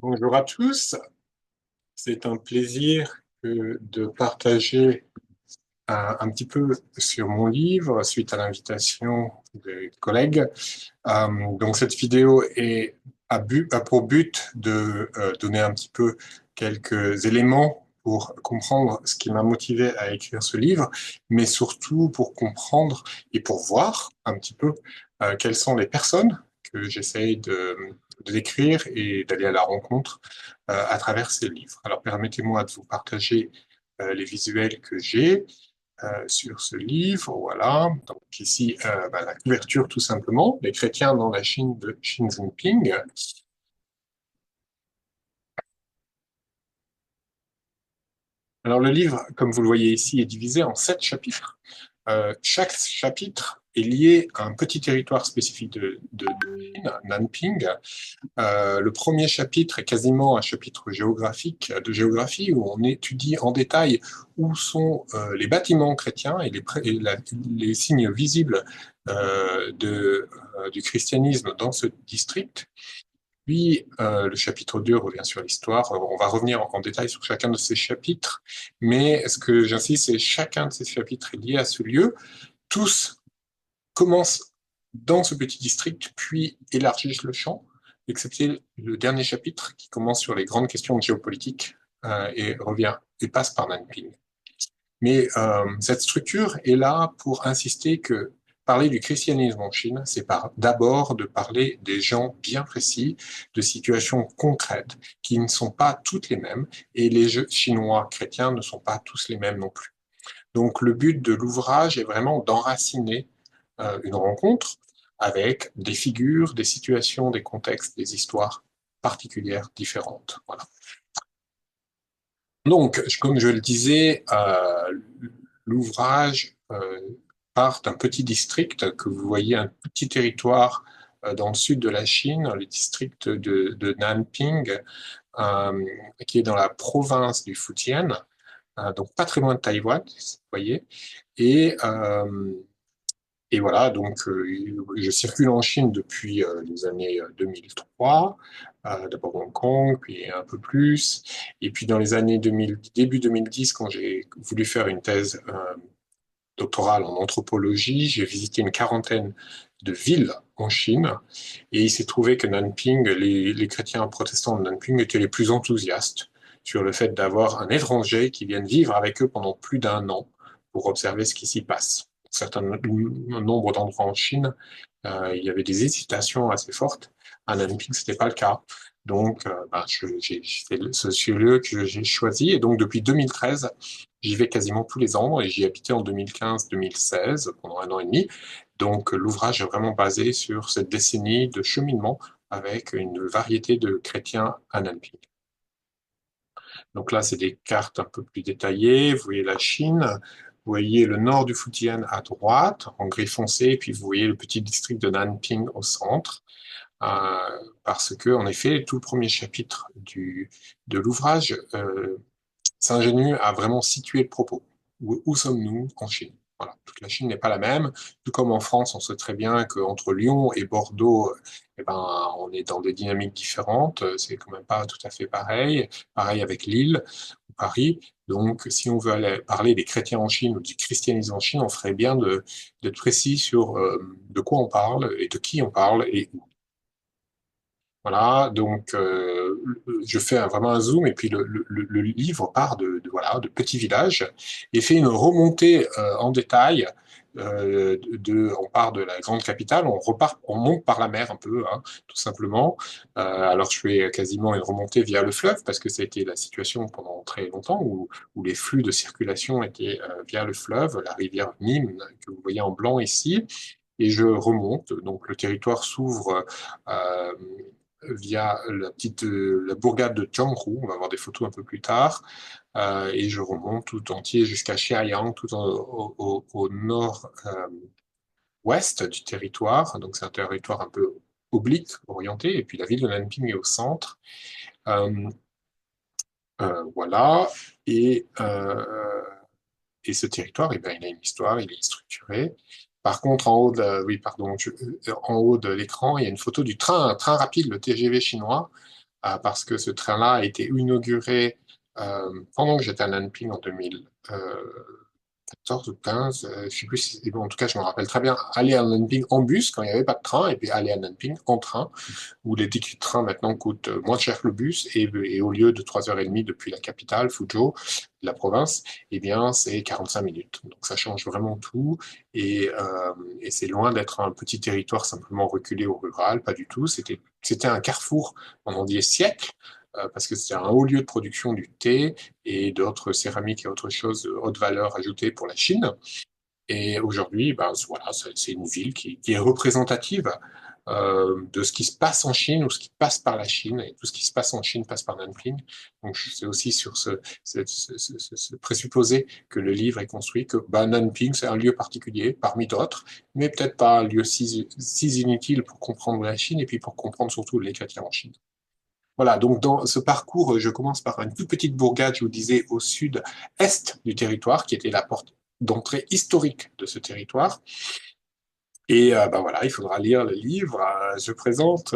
Bonjour à tous, c'est un plaisir de partager un petit peu sur mon livre suite à l'invitation des collègues. Donc cette vidéo a pour but de donner un petit peu quelques éléments pour comprendre ce qui m'a motivé à écrire ce livre, mais surtout pour comprendre et pour voir un petit peu quelles sont les personnes que j'essaye de décrire et d'aller à la rencontre à travers ces livres. Alors permettez-moi de vous partager les visuels que j'ai sur ce livre. Voilà. Donc ici, la couverture tout simplement, les chrétiens dans la Chine de Xi Jinping. Alors le livre, comme vous le voyez ici, est divisé en 7 chapitres. Chaque chapitre est lié à un petit territoire spécifique de Chine, Nanping. Le premier chapitre est quasiment un chapitre géographique, de géographie, où on étudie en détail où sont les bâtiments chrétiens et les signes visibles du christianisme dans ce district. Puis, le chapitre 2 revient sur l'histoire. On va revenir en détail sur chacun de ces chapitres, mais ce que j'insiste, c'est que chacun de ces chapitres est lié à ce lieu. Tous commencent dans ce petit district, puis élargissent le champ, excepté le dernier chapitre qui commence sur les grandes questions de géopolitique et revient et passe par Nanping. Mais cette structure est là pour insister que parler du christianisme en Chine, c'est d'abord de parler des gens bien précis, de situations concrètes qui ne sont pas toutes les mêmes, et les Chinois chrétiens ne sont pas tous les mêmes non plus. Donc le but de l'ouvrage est vraiment d'enraciner une rencontre avec des figures, des situations, des contextes, des histoires particulières, différentes. Voilà. Donc, comme je le disais, l'ouvrage part d'un petit district que vous voyez, un petit territoire dans le sud de la Chine, le district de Nanping, qui est dans la province du Fujian, donc pas très loin de Taïwan, vous voyez. Et, euh, et voilà, donc je circule en Chine depuis les années 2003, d'abord Hong Kong, puis un peu plus. Et puis dans les années 2000, début 2010, quand j'ai voulu faire une thèse doctorale en anthropologie, j'ai visité une quarantaine de villes en Chine. Et il s'est trouvé que Nanping, les chrétiens protestants de Nanping étaient les plus enthousiastes sur le fait d'avoir un étranger qui vienne vivre avec eux pendant plus d'1 an pour observer ce qui s'y passe. Un nombre d'endroits en Chine, il y avait des hésitations assez fortes. À Nanping, c'était pas le cas. Donc, c'est ce lieu que j'ai choisi. Et donc, depuis 2013, j'y vais quasiment tous les ans et j'y habitais en 2015-2016 pendant 1 an et demi. Donc, l'ouvrage est vraiment basé sur cette décennie de cheminement avec une variété de chrétiens à Nanping. Donc là, c'est des cartes un peu plus détaillées. Vous voyez la Chine, vous voyez le nord du Fujian à droite, en gris foncé, et puis vous voyez le petit district de Nanping au centre. Parce que, en effet, tout le premier chapitre de l'ouvrage s'ingénue à vraiment situer le propos. Où sommes-nous en Chine? Voilà. Toute la Chine n'est pas la même. Tout comme en France, on sait très bien qu'entre Lyon et Bordeaux, eh ben, on est dans des dynamiques différentes. C'est quand même pas tout à fait pareil. Pareil avec Lille ou Paris. Donc, si on veut aller parler des chrétiens en Chine ou du christianisme en Chine, on ferait bien d'être précis sur de quoi on parle et de qui on parle et où. Voilà, donc je fais vraiment un zoom et puis le livre part voilà, de petits villages et fait une remontée en détail. On part de la grande capitale, on monte par la mer un peu, hein, tout simplement. Alors je fais quasiment une remontée via le fleuve parce que ça a été la situation pendant très longtemps où les flux de circulation étaient via le fleuve, la rivière Nîmes que vous voyez en blanc ici. Et je remonte, donc le territoire s'ouvre euh, via la bourgade de Jianghu, on va voir des photos un peu plus tard, et je remonte tout entier jusqu'à Xiaiyang, au nord-ouest du territoire. Donc c'est un territoire un peu oblique, orienté, et puis la ville de Nanping est au centre. Euh, voilà, et, euh, et ce territoire, eh ben, il a une histoire, il est structuré. Par contre, oui, pardon, en haut de l'écran, il y a une photo du train, un train rapide, le TGV chinois, parce que ce train-là a été inauguré pendant que j'étais à Nanping en 14 ou 15, je sais plus si, bon, en tout cas, je me rappelle très bien, aller à Nanping en bus quand il n'y avait pas de train, et puis aller à Nanping en train, où les tickets de train maintenant coûtent moins cher que le bus, et au lieu de 3h30 depuis la capitale, Fuzhou, la province, eh bien, c'est 45 minutes. Donc ça change vraiment tout, et c'est loin d'être un petit territoire simplement reculé au rural, pas du tout. C'était un carrefour pendant des siècles, parce que c'était un haut lieu de production du thé et d'autres céramiques et autres choses de haute valeur ajoutée pour la Chine. Et aujourd'hui, ben, voilà, c'est une ville qui est représentative de ce qui se passe en Chine ou ce qui passe par la Chine. Et tout ce qui se passe en Chine passe par Nanping. Donc c'est aussi sur ce présupposé que le livre est construit, que ben, Nanping, c'est un lieu particulier parmi d'autres, mais peut-être pas un lieu si inutile pour comprendre la Chine et puis pour comprendre surtout les chrétiens en Chine. Voilà, donc dans ce parcours, je commence par une toute petite bourgade, je vous disais, au sud-est du territoire, qui était la porte d'entrée historique de ce territoire. Et ben voilà, il faudra lire le livre. Je présente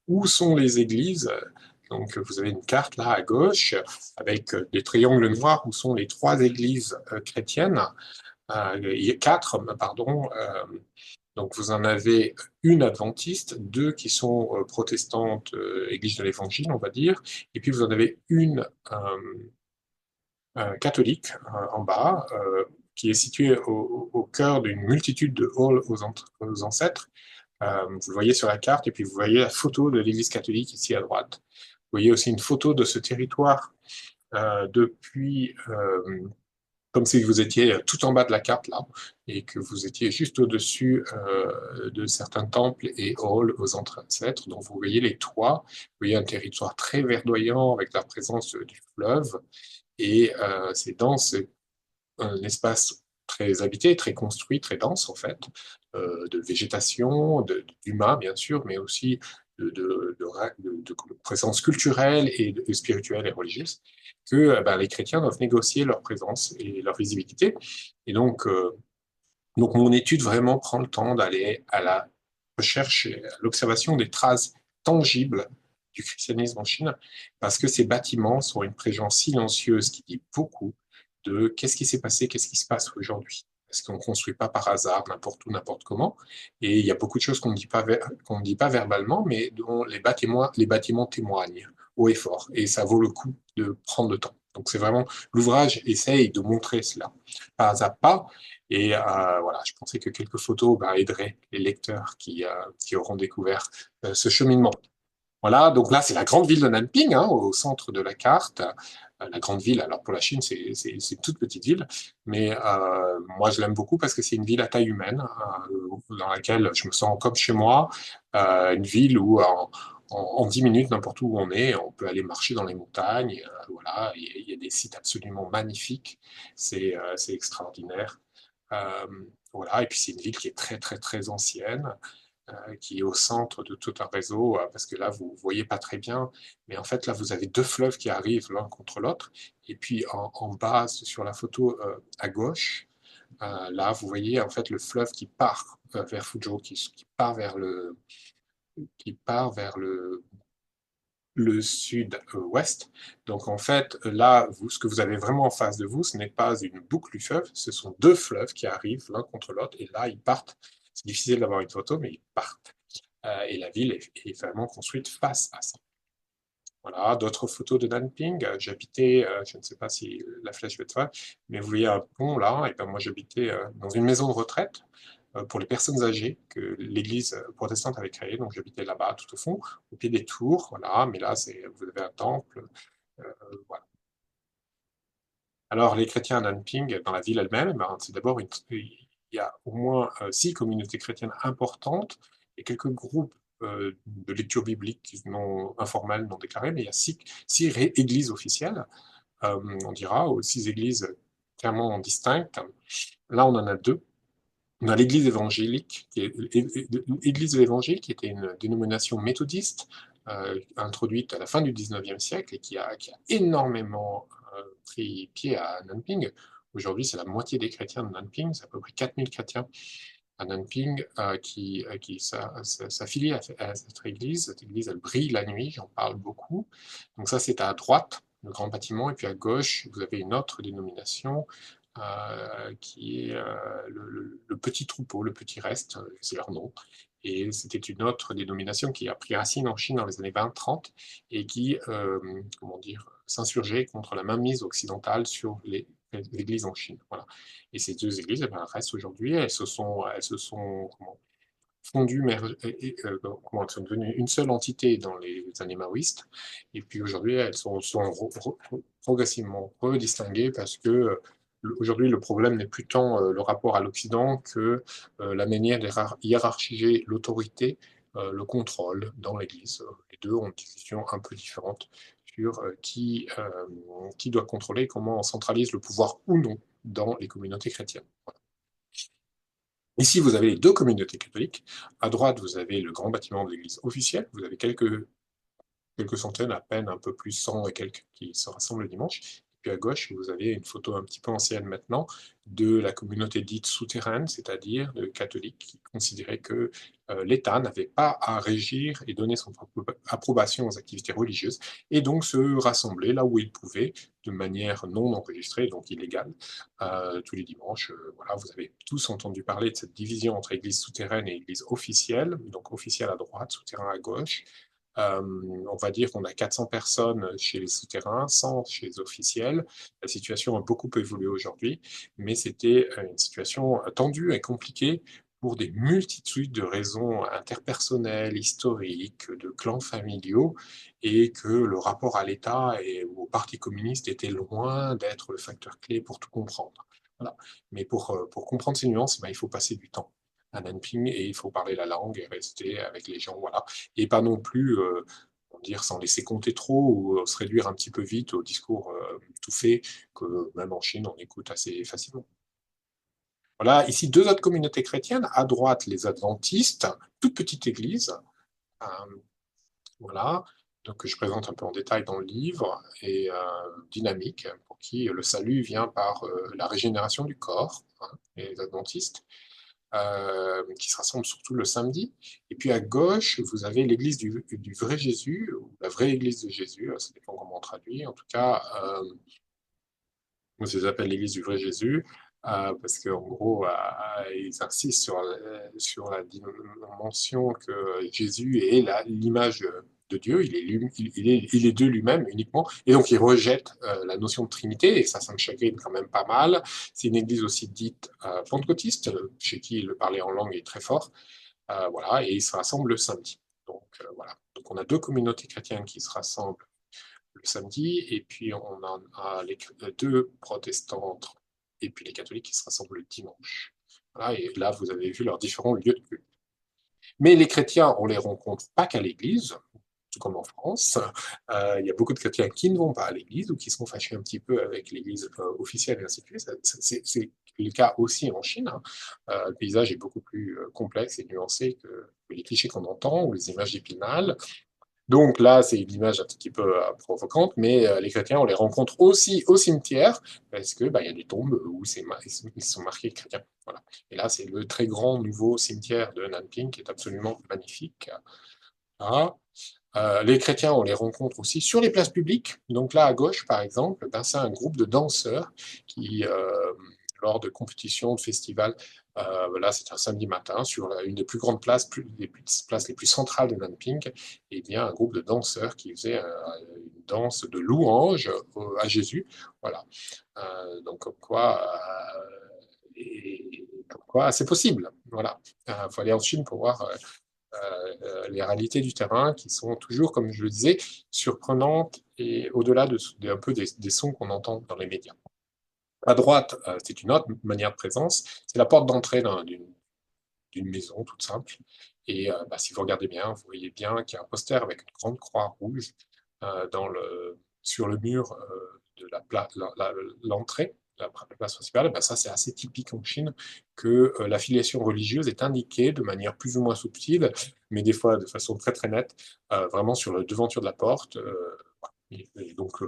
où sont les églises. Donc vous avez une carte là à gauche avec des triangles noirs où sont les trois églises chrétiennes. Il y a quatre, pardon. Donc vous en avez une adventiste, deux qui sont protestantes, Église de l'Évangile, on va dire, et puis vous en avez une catholique en bas, qui est située au cœur d'une multitude de halls aux ancêtres. Vous le voyez sur la carte, et puis vous voyez la photo de l'Église catholique ici à droite. Vous voyez aussi une photo de ce territoire depuis comme si vous étiez tout en bas de la carte là, et que vous étiez juste au-dessus de certains temples et halls aux ancêtres. Donc vous voyez les toits, vous voyez un territoire très verdoyant avec la présence du fleuve, et c'est dans un espace très habité, très construit, très dense en fait, de végétation, d'humains bien sûr, mais aussi de présence culturelle et spirituelle et religieuse, que ben, les chrétiens doivent négocier leur présence et leur visibilité. Et donc mon étude vraiment prend le temps d'aller à la recherche et à l'observation des traces tangibles du christianisme en Chine, parce que ces bâtiments sont une présence silencieuse qui dit beaucoup de qu'est-ce qui s'est passé, qu'est-ce qui se passe aujourd'hui. Parce qu'on ne construit pas par hasard n'importe où, n'importe comment. Et il y a beaucoup de choses qu'on ne dit pas verbalement, mais dont les bâtiments témoignent haut et fort. Et ça vaut le coup de prendre le temps. Donc c'est vraiment, l'ouvrage essaye de montrer cela, pas à pas. Et voilà, je pensais que quelques photos bah, aideraient les lecteurs qui auront découvert ce cheminement. Voilà, donc là, c'est la grande ville de Nanping, hein, au centre de la carte. La grande ville, alors pour la Chine, c'est une toute petite ville, mais moi, je l'aime beaucoup parce que c'est une ville à taille humaine, dans laquelle je me sens comme chez moi, une ville où en 10 minutes, n'importe où on est, on peut aller marcher dans les montagnes, voilà, il y a des sites absolument magnifiques, c'est extraordinaire. Euh, voilà, et puis c'est une ville qui est très, très, très ancienne, qui est au centre de tout un réseau, parce que là, vous ne voyez pas très bien, mais en fait, là, vous avez deux fleuves qui arrivent l'un contre l'autre, et puis en bas, sur la photo à gauche, là, vous voyez en fait le fleuve qui part vers Fuzhou, qui part vers le sud-ouest. Donc en fait, là, ce que vous avez vraiment en face de vous, ce n'est pas une boucle du fleuve, ce sont deux fleuves qui arrivent l'un contre l'autre, et là, ils partent. C'est difficile d'avoir une photo, mais ils partent. Et la ville est vraiment construite face à ça. Voilà, d'autres photos de Nanping. J'habitais, je ne sais pas si la flèche va être voir, mais vous voyez un pont là, et ben moi j'habitais dans une maison de retraite pour les personnes âgées que l'église protestante avait créée, donc j'habitais là-bas tout au fond, au pied des tours, voilà, mais là vous avez un temple, voilà. Alors les chrétiens à Nanping, dans la ville elle-même, ben, c'est d'abord il y a au moins 6 communautés chrétiennes importantes et quelques groupes de lecture biblique non informels, non déclarés, mais il y a six églises officielles, on dira, ou 6 églises clairement distinctes. Là, on en a deux. On a l'Église évangélique, l'Église de l'Évangile, qui était une dénomination méthodiste introduite à la fin du 19e siècle et qui a énormément pris pied à Nanping. Aujourd'hui, c'est la moitié des chrétiens de Nanping, c'est à peu près 4000 chrétiens à Nanping, qui s'affilie à cette église. Cette église, elle brille la nuit, j'en parle beaucoup. Donc ça, c'est à droite, le grand bâtiment, et puis à gauche, vous avez une autre dénomination qui est le petit troupeau, le petit reste, c'est leur nom. Et c'était une autre dénomination qui a pris racine en Chine dans les années 20-30 et qui, comment dire, s'insurgeait contre la mainmise occidentale sur l'Église en Chine. Voilà. Et ces deux églises, eh ben, elles restent aujourd'hui, elles se sont fondues, comment elles sont devenues une seule entité dans les années maoïstes. Et puis aujourd'hui, elles sont progressivement redistinguées parce que aujourd'hui, le problème n'est plus tant le rapport à l'Occident que la manière de hiérarchiser l'autorité, le contrôle dans l'Église. Les deux ont une vision un peu différente sur qui doit contrôler, comment on centralise le pouvoir ou non dans les communautés chrétiennes. Voilà. Ici, vous avez les deux communautés catholiques. À droite, vous avez le grand bâtiment de l'église officielle. Vous avez quelques centaines, à peine un peu plus, 100 et quelques, qui se rassemblent le dimanche. Et puis à gauche, vous avez une photo un petit peu ancienne maintenant de la communauté dite souterraine, c'est-à-dire de catholiques qui considéraient que l'État n'avait pas à régir et donner son approbation aux activités religieuses, et donc se rassembler là où ils pouvaient, de manière non enregistrée, donc illégale, tous les dimanches. Voilà, vous avez tous entendu parler de cette division entre église souterraine et église officielle, donc officielle à droite, souterrain à gauche. On va dire qu'on a 400 personnes chez les souterrains, 100 chez les officiels. La situation a beaucoup évolué aujourd'hui, mais c'était une situation tendue et compliquée pour des multitudes de raisons interpersonnelles, historiques, de clans familiaux, et que le rapport à l'État et au Parti communiste était loin d'être le facteur clé pour tout comprendre. Voilà. Mais pour comprendre ces nuances, ben, il faut passer du temps à Nanping et il faut parler la langue et rester avec les gens. Voilà, et pas non plus dire sans laisser compter trop ou se réduire un petit peu vite au discours tout fait que même en Chine on écoute assez facilement. Voilà, ici deux autres communautés chrétiennes. À droite, les adventistes, toute petite église. Euh, voilà, donc je présente un peu en détail dans le livre et dynamique pour qui le salut vient par la régénération du corps, hein, les adventistes. Qui se rassemble surtout le samedi. Et puis à gauche, vous avez l'église du vrai Jésus, ou la vraie église de Jésus, ça dépend comment on traduit. En tout cas, moi, je les appelle l'église du vrai Jésus, parce qu'en gros, ils insistent sur la dimension que Jésus est l'image de Dieu, il est Dieu lui-même uniquement, et donc ils rejettent la notion de Trinité, et ça me chagrine quand même pas mal. C'est une église aussi dite pentecôtiste, chez qui le parler en langue est très fort, voilà, et ils se rassemblent le samedi. Donc voilà, donc on a deux communautés chrétiennes qui se rassemblent le samedi, et puis on a les deux protestantes et puis les catholiques qui se rassemblent le dimanche. Voilà, et là, vous avez vu leurs différents lieux de culte. Mais les chrétiens, on les rencontre pas qu'à l'église, tout comme en France. Il y a beaucoup de chrétiens qui ne vont pas à l'église ou qui sont fâchés un petit peu avec l'église officielle et ainsi de suite. C'est le cas aussi en Chine. Hein. Le paysage est beaucoup plus complexe et nuancé que les clichés qu'on entend ou les images d'Épinal. Donc là, c'est une image un petit peu provocante, mais les chrétiens, on les rencontre aussi au cimetière, parce que bah, y a des tombes où ils sont marqués chrétiens. Voilà. Et là, c'est le très grand nouveau cimetière de Nanping qui est absolument magnifique. Voilà. Les chrétiens, on les rencontre aussi sur les places publiques. Donc là, à gauche, par exemple, ben, c'est un groupe de danseurs qui, lors de compétitions, de festivals, là, c'est un samedi matin, sur une des plus grandes places, places les plus centrales de Nanping, et bien un groupe de danseurs qui faisait une danse de louange à Jésus. Voilà. Donc, comme quoi c'est possible. Voilà. Il faut aller en Chine pour voir les réalités du terrain qui sont toujours, comme je le disais, surprenantes et au-delà un peu des sons qu'on entend dans les médias. À droite, c'est une autre manière de présence, c'est la porte d'entrée d'une maison toute simple. Et bah, si vous regardez bien, vous voyez bien qu'il y a un poster avec une grande croix rouge sur le mur de l'entrée, la place principale. Bah, ça, c'est assez typique en Chine que l'affiliation religieuse est indiquée de manière plus ou moins subtile, mais des fois de façon très très nette, vraiment sur la devanture de la porte. Et donc,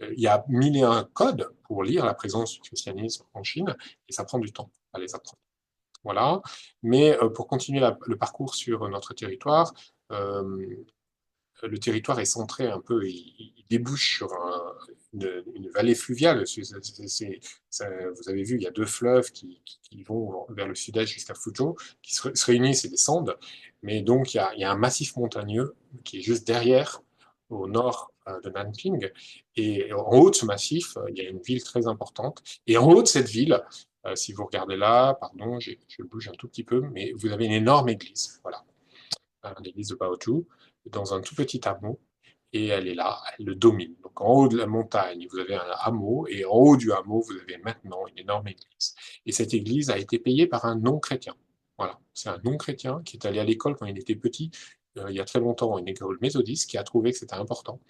il y a mille et un codes pour lire la présence du christianisme en Chine, et ça prend du temps à les apprendre. Voilà. Mais pour continuer le parcours sur notre territoire, euh, le territoire est centré un peu, il débouche sur une vallée fluviale. Vous avez vu, il y a deux fleuves qui vont vers le sud-est jusqu'à Fuzhou, qui se réunissent et descendent. Mais donc, il y a un massif montagneux qui est juste derrière, au nord de Nanping. Et en haut de ce massif, il y a une ville très importante. Et en haut de cette ville, si vous regardez là, pardon, je bouge un tout petit peu, mais vous avez une énorme église. Voilà, l'église de Baotou, dans un tout petit hameau, et elle est là, elle le domine. Donc en haut de la montagne, vous avez un hameau, et en haut du hameau, vous avez maintenant une énorme église. Et cette église a été payée par un non-chrétien. Voilà, c'est un non-chrétien qui est allé à l'école quand il était petit, il y a très longtemps, une école méthodiste, qui a trouvé que c'était important.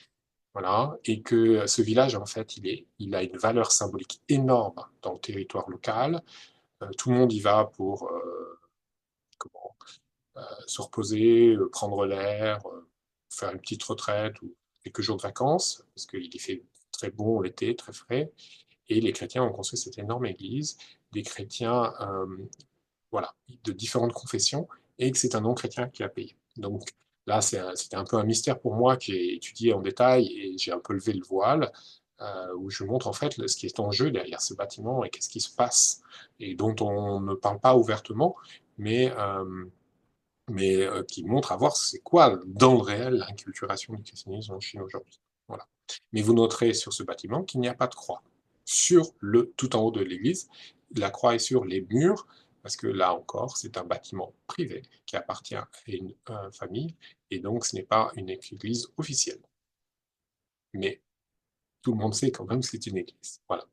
Voilà, et que ce village, en fait, il a une valeur symbolique énorme dans le territoire local. Tout le monde y va pour comment, se reposer, prendre l'air, faire une petite retraite ou quelques jours de vacances, parce qu'il y fait très bon l'été, très frais. Et les chrétiens ont construit cette énorme église, des chrétiens voilà, de différentes confessions, et que c'est un non-chrétien qui a payé. Donc là, c'était un peu un mystère pour moi que j'ai étudié en détail, et j'ai un peu levé le voile, où je montre en fait ce qui est en jeu derrière ce bâtiment et qu'est-ce qui se passe, et dont on ne parle pas ouvertement, mais qui montre à voir c'est quoi, dans le réel, l'inculturation du christianisme en Chine aujourd'hui. Voilà. Mais vous noterez sur ce bâtiment qu'il n'y a pas de croix. Sur le tout en haut de l'église, la croix est sur les murs, parce que là encore, c'est un bâtiment privé qui appartient à une famille, et donc ce n'est pas une église officielle. Mais tout le monde sait quand même que c'est une église. Voilà.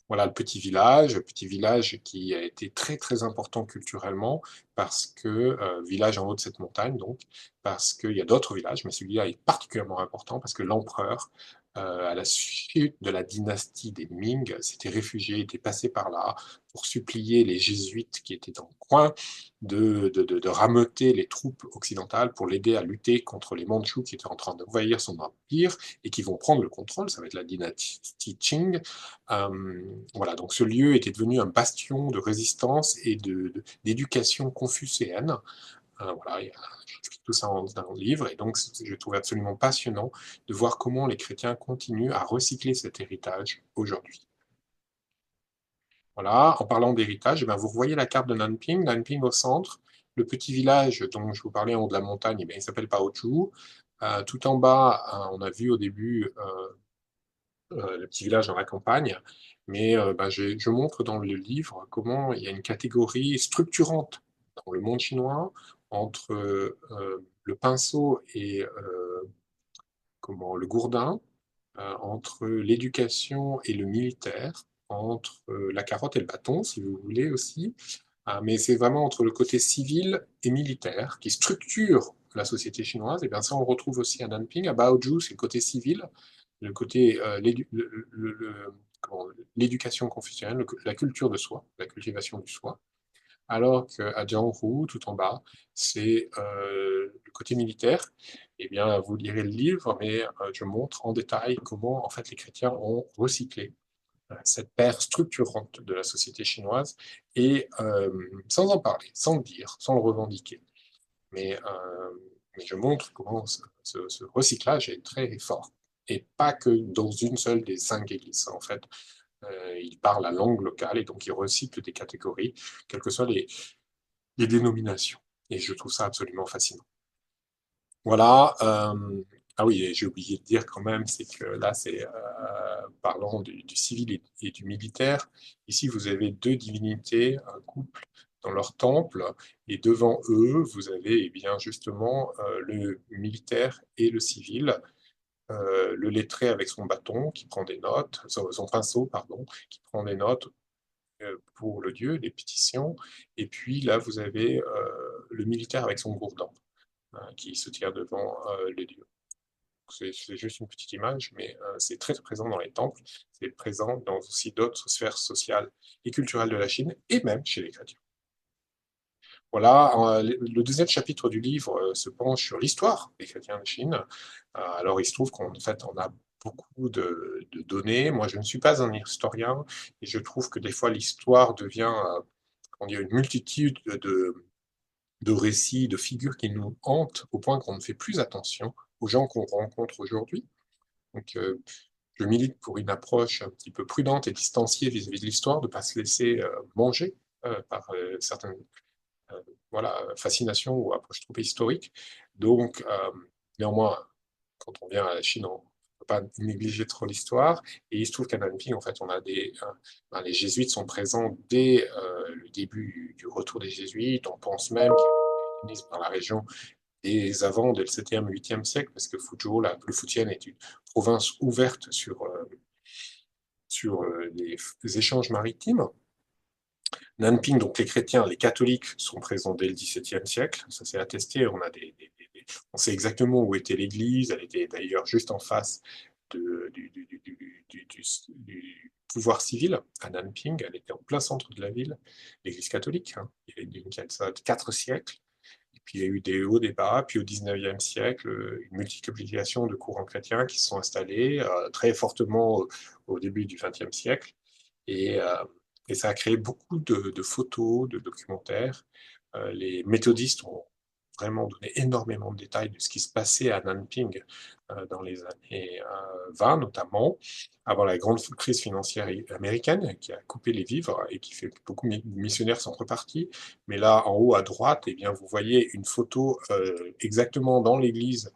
Voilà le petit village qui a été très très important culturellement parce que village en haut de cette montagne donc parce qu'il y a d'autres villages, mais celui-là est particulièrement important parce que l'empereur à la suite de la dynastie des Ming s'était réfugié, était passé par là pour supplier les jésuites qui étaient dans le coin de rameuter les troupes occidentales pour l'aider à lutter contre les Mandchous qui étaient en train d'envahir son empire et qui vont prendre le contrôle. Ça va être la dynastie Qing. Voilà, donc ce lieu était devenu un bastion de résistance et d'éducation confucéenne. Voilà, j'explique tout ça dans le livre, et donc je trouve absolument passionnant de voir comment les chrétiens continuent à recycler cet héritage aujourd'hui. Voilà, en parlant d'héritage, eh bien, vous voyez la carte de Nanping, Nanping au centre, le petit village dont je vous parlais en haut de la montagne, eh bien, il s'appelle Paochu. Tout en bas, on a vu au début le petit village dans la campagne, mais bah, je montre dans le livre comment il y a une catégorie structurante dans le monde chinois entre le pinceau et comment, le gourdin, entre l'éducation et le militaire, entre la carotte et le bâton, si vous voulez aussi. Mais c'est vraiment entre le côté civil et militaire qui structure la société chinoise. Et bien ça, on le retrouve aussi à Nanping. À Baoju, c'est le côté civil, le côté l'éducation confucienne, la culture de soi, la cultivation du soi. Alors qu'à Jianghu, tout en bas, c'est le côté militaire. Eh bien, vous lirez le livre, mais je montre en détail comment en fait les chrétiens ont recyclé cette paire structurante de la société chinoise, et sans en parler, sans le dire, sans le revendiquer. Mais je montre comment ce recyclage est très fort. Et pas que dans une seule des 5 églises. En fait, il parle la langue locale et donc il recycle des catégories, quelles que soient les dénominations. Et je trouve ça absolument fascinant. Voilà. Ah oui, et j'ai oublié de dire quand même, c'est que là, c'est parlant du civil et du militaire. Ici, vous avez deux divinités, un couple dans leur temple, et devant eux, vous avez eh bien justement le militaire et le civil, le lettré avec son bâton qui prend des notes, son pinceau, pardon, qui prend des notes pour le dieu, les pétitions, et puis là, vous avez le militaire avec son gourdin qui se tient devant les dieux. C'est juste une petite image, mais c'est très présent dans les temples, c'est présent dans aussi d'autres sphères sociales et culturelles de la Chine, et même chez les chrétiens. Voilà, le deuxième chapitre du livre se penche sur l'histoire des chrétiens de Chine. Alors, il se trouve qu'en fait, on a beaucoup de données. Moi, je ne suis pas un historien, et je trouve que des fois, l'histoire devient on dit, une multitude de récits, de figures qui nous hantent au point qu'on ne fait plus attention aux gens qu'on rencontre aujourd'hui. Donc, je milite pour une approche un petit peu prudente et distanciée vis-à-vis de l'histoire, de ne pas se laisser manger par certaines voilà, fascinations ou approches trop historiques. Donc, néanmoins, quand on vient à la Chine, on ne peut pas négliger trop l'histoire. Et il se trouve qu'à Nanping, en fait, on a les jésuites sont présents dès le début du retour des jésuites. On pense même qu'ils étaient dans la région dès le 7e, 8e siècle, parce que Fuzhou, le Fujian est une province ouverte sur les échanges maritimes. Nanping, donc les chrétiens, les catholiques sont présents dès le XVIIe siècle, ça s'est attesté, on sait exactement où était l'église, elle était d'ailleurs juste en face du pouvoir civil à Nanping, elle était en plein centre de la ville, l'église catholique, hein. Il y a ça 4 siècles. Puis il y a eu des hauts, des bas. Puis au XIXe siècle, une multiplication de courants chrétiens qui se sont installés très fortement au début du XXe siècle. Et, euh, et ça a créé beaucoup de photos, de documentaires. Les méthodistes ont vraiment donné énormément de détails de ce qui se passait à Nanping dans les années 20 notamment, avant la grande crise financière américaine qui a coupé les vivres et qui fait que beaucoup de missionnaires sont repartis. Mais là, en haut à droite, eh bien, vous voyez une photo exactement dans l'église.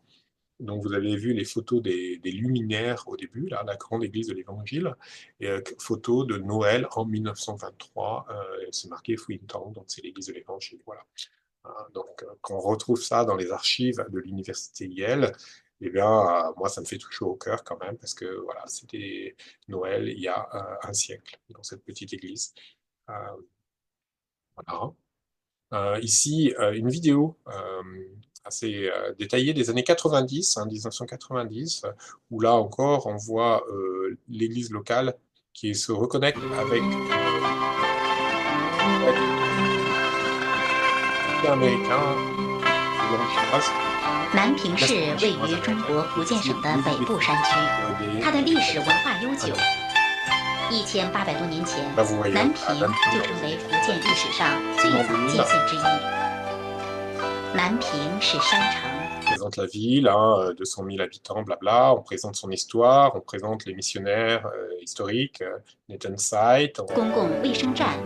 Donc, vous avez vu les photos des luminaires au début, là, la grande église de l'Évangile, et photo de Noël en 1923. C'est marqué Fuintang, donc c'est l'église de l'Évangile. Voilà. Donc, quand on retrouve ça dans les archives de l'université Yale, eh bien, moi, ça me fait toucher au cœur quand même, parce que voilà, c'était Noël il y a un siècle dans cette petite église. Euh, voilà. Ici, une vidéo assez détaillée des années 90, hein, 1990, où là encore, on voit l'église locale qui se reconnecte avec les américains, les langues chinoises. 南平市位于中国福建省的北部山区，它的历史文化悠久。1800多年前，南平就成为福建历史上最早建县之一。南平是山城。On présente la ville, hein, 200 000 habitants, blabla. On présente son histoire, on présente les missionnaires historiques, Nathan Site. 公共卫生站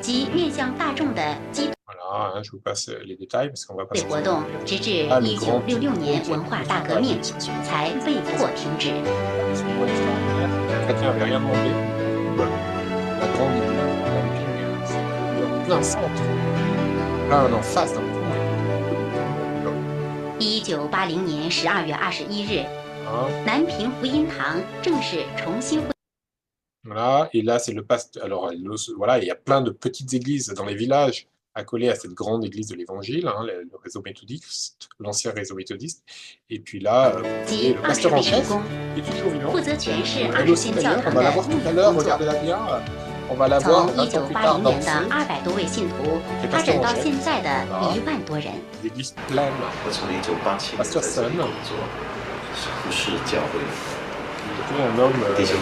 及面向大众的基。 Voilà, hein, je vous passe les détails parce qu'on va passer. 活动直至1966年文化大革命才被迫停止。Les chrétiens n'avaient rien demandé. La grande église, c'est plein centre, plein en face d'un pont. 1980年12月21日，南平福音堂正式重新。 Voilà, et là c'est le pasteur. Alors voilà, il y a plein de petites églises dans les villages accolées à cette grande église de l'Évangile, hein, le réseau méthodiste, l'ancien réseau méthodiste. Et puis là, le pasteur en chef qui est toujours vivant. Elle aussi d'ailleurs, on va la voir tout à l'heure. Regardez-la bien. On va la voir 20 ans plus tard danser. Les pasteurs en chef. Voilà. L'église pleine. Pasteur Sun. Un homme lourd, léger,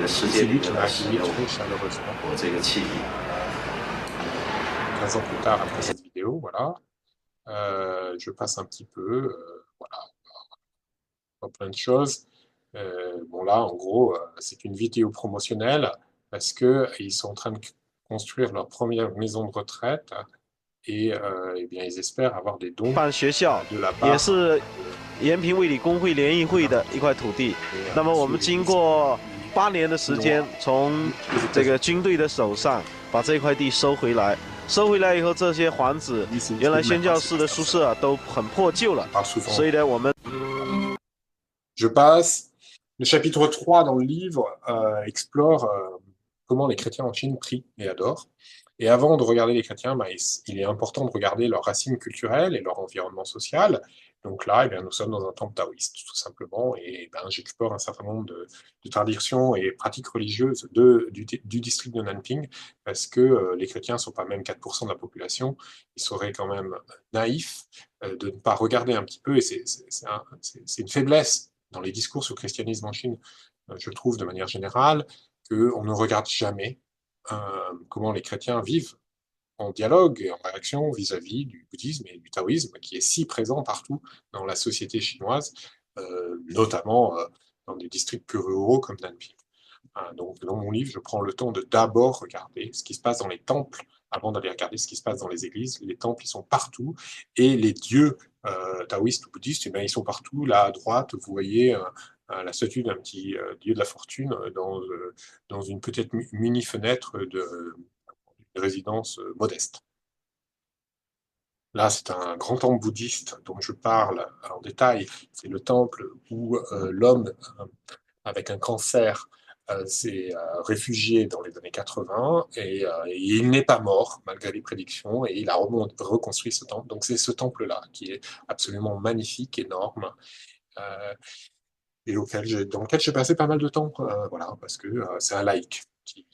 c'est lui qui m'a accueilli très chaleureusement. 15 ans plus tard, après cette vidéo, voilà. Je passe un petit peu, voilà, plein de choses. Bon là, en gros, c'est une vidéo promotionnelle parce qu'ils sont en train de construire leur première maison de retraite. Et eh bien, ils espèrent avoir des dons de la part 也是延平卫理公会联谊会的一块土地。那么我们经过8年的时间，从这个军队的手上把这块地收回来。收回来以后，这些房子原来宣教士的宿舍都很破旧了，所以呢，我们。Je passe. Le chapitre 3 dans le livre explore comment les chrétiens en Chine prient et adorent. Et avant de regarder les chrétiens, il est important de regarder leurs racines culturelles et leur environnement social. Donc là, eh bien, nous sommes dans un temple taoïste, tout simplement, et ben, j'explore un certain nombre de traditions et pratiques religieuses du district de Nanping, parce que les chrétiens ne sont pas même 4% de la population. Il serait quand même naïf de ne pas regarder un petit peu, et c'est une faiblesse dans les discours sur le christianisme en Chine, je trouve de manière générale qu'on ne regarde jamais comment les chrétiens vivent en dialogue et en réaction vis-à-vis du bouddhisme et du taoïsme qui est si présent partout dans la société chinoise, notamment dans des districts plus ruraux comme Nanping. Donc, dans mon livre, je prends le temps de d'abord regarder ce qui se passe dans les temples avant d'aller regarder ce qui se passe dans les églises. Les temples, ils sont partout et les dieux taoïstes ou bouddhistes, eh bien, ils sont partout. Là, à droite, vous voyez la statue d'un petit dieu de la fortune dans une petite mini-fenêtre de résidence modeste. Là, c'est un grand temple bouddhiste dont je parle en détail. C'est le temple où l'homme avec un cancer s'est réfugié dans les années 80 et il n'est pas mort malgré les prédictions et il a reconstruit ce temple. Donc c'est ce temple-là qui est absolument magnifique, énorme et dans lequel j'ai passé pas mal de temps, voilà, parce que c'est un laïc qui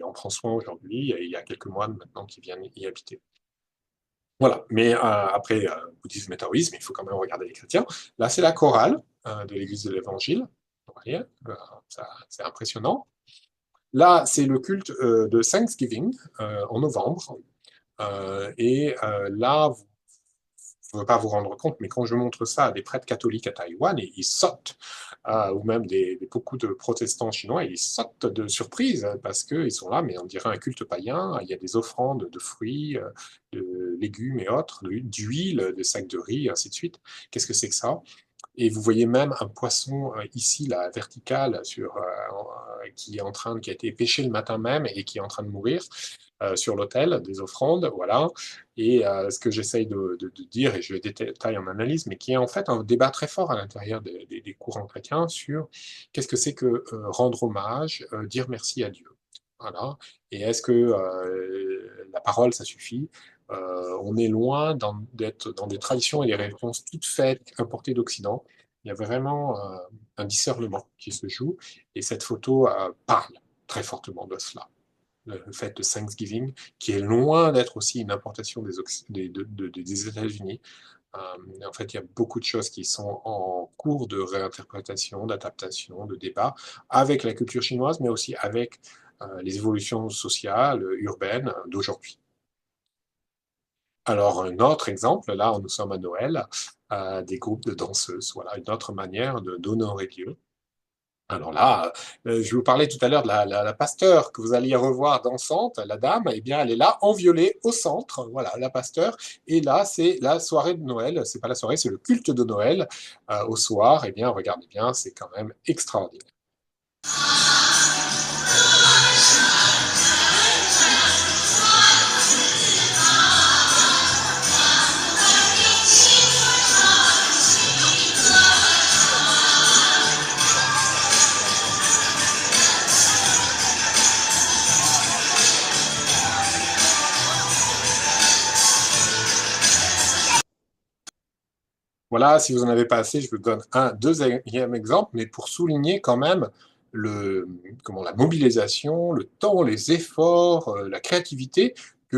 en prend soin aujourd'hui et il y a quelques mois maintenant qui viennent y habiter. Voilà, mais après bouddhisme et taoïsme, il faut quand même regarder les chrétiens. Là, c'est la chorale de l'église de l'Évangile. Vous voyez, c'est impressionnant. Là, c'est le culte de Thanksgiving en novembre. Là, vous ne pouvez pas vous rendre compte, mais quand je montre ça à des prêtres catholiques à Taïwan, ils sautent, ou même beaucoup de protestants chinois, ils sautent de surprise parce qu'ils sont là, mais on dirait un culte païen. Il y a des offrandes de fruits, de légumes et autres, d'huile, de sacs de riz, ainsi de suite. Qu'est-ce que c'est que ça? Et vous voyez même un poisson ici, la verticale, qui a été pêché le matin même et qui est en train de mourir sur l'autel des offrandes, voilà. Et ce que j'essaye de dire, et je le détaille en analyse, mais qui est en fait un débat très fort à l'intérieur des courants chrétiens sur qu'est-ce que c'est que rendre hommage, dire merci à Dieu. Voilà. Et est-ce que la parole, ça suffit? On est loin d'être dans des traditions et des réponses toutes faites, importées d'Occident. Il y a vraiment un discernement qui se joue, et cette photo parle très fortement de cela. Le fait de Thanksgiving, qui est loin d'être aussi une importation des États-Unis. En fait, il y a beaucoup de choses qui sont en cours de réinterprétation, d'adaptation, de débat avec la culture chinoise, mais aussi avec les évolutions sociales, urbaines d'aujourd'hui. Alors, un autre exemple, là, nous sommes à Noël, des groupes de danseuses. Voilà, une autre manière d'honorer Dieu. Alors là, je vous parlais tout à l'heure de la pasteur que vous alliez revoir dansante, la dame, eh bien, elle est là, en violet, au centre, voilà, la pasteur. Et là, c'est la soirée de Noël, c'est pas la soirée, c'est le culte de Noël au soir. Eh bien, regardez bien, c'est quand même extraordinaire. Voilà, si vous n'en avez pas assez, je vous donne un deuxième exemple, mais pour souligner quand même la mobilisation, le temps, les efforts, la créativité que